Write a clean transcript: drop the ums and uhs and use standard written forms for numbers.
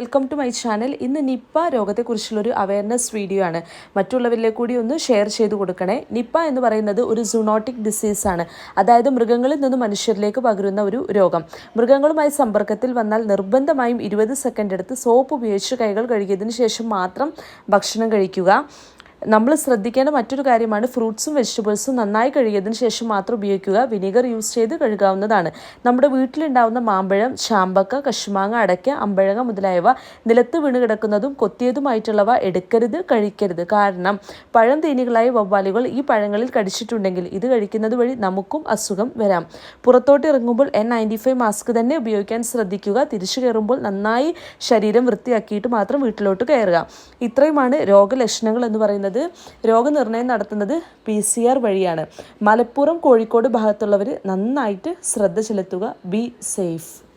Welcome to my channel. ഇന്ന് നിപ്പ രോഗത്തെക്കുറിച്ചുള്ളൊരു awareness video ആണ്. മറ്റുള്ളവരിലേക്ക് കൂടി ഒന്ന് ഷെയർ ചെയ്ത് കൊടുക്കണേ. നിപ്പ എന്ന് പറയുന്നത് ഒരു സൂണോട്ടിക് ഡിസീസാണ്. അതായത് മൃഗങ്ങളിൽ നിന്ന് മനുഷ്യരിലേക്ക് പകരുന്ന ഒരു രോഗം. മൃഗങ്ങളുമായി സമ്പർക്കത്തിൽ വന്നാൽ നിർബന്ധമായും 20 സെക്കൻഡ് എടുത്ത് സോപ്പ് ഉപയോഗിച്ച് കൈകൾ കഴുകിയതിന് ശേഷം മാത്രം ഭക്ഷണം കഴിക്കുക. നമ്മൾ ശ്രദ്ധിക്കേണ്ട മറ്റൊരു കാര്യമാണ് ഫ്രൂട്ട്സും വെജിറ്റബിൾസും നന്നായി കഴുകിയതിന് ശേഷം മാത്രം ഉപയോഗിക്കുക. വിനീഗർ യൂസ് ചെയ്ത് കഴുകാവുന്നതാണ്. നമ്മുടെ വീട്ടിലുണ്ടാവുന്ന മാമ്പഴം, ചാമ്പക്ക, കശുമാങ്ങ, അടയ്ക്ക, അമ്പഴങ്ങ മുതലായവ നിലത്ത് വീണ് കിടക്കുന്നതും കൊത്തിയതുമായിട്ടുള്ളവ എടുക്കരുത്, കഴിക്കരുത്. കാരണം പഴം വവ്വാലുകൾ ഈ പഴങ്ങളിൽ കടിച്ചിട്ടുണ്ടെങ്കിൽ ഇത് കഴിക്കുന്നത് വഴി നമുക്കും അസുഖം വരാം. പുറത്തോട്ട് ഇറങ്ങുമ്പോൾ N95 മാസ്ക് തന്നെ ഉപയോഗിക്കാൻ ശ്രദ്ധിക്കുക. തിരിച്ചു കയറുമ്പോൾ നന്നായി ശരീരം വൃത്തിയാക്കിയിട്ട് മാത്രം വീട്ടിലോട്ട് കയറുക. ഇത്രയുമാണ് രോഗലക്ഷണങ്ങൾ എന്ന് പറയുന്നത്. രോഗനിർണയം നടത്തുന്നത് PCR വഴിയാണ്. മലപ്പുറം, കോഴിക്കോട് ഭാഗത്തുള്ളവർ നന്നായിട്ട് ശ്രദ്ധ ചെലുത്തുക. Be safe.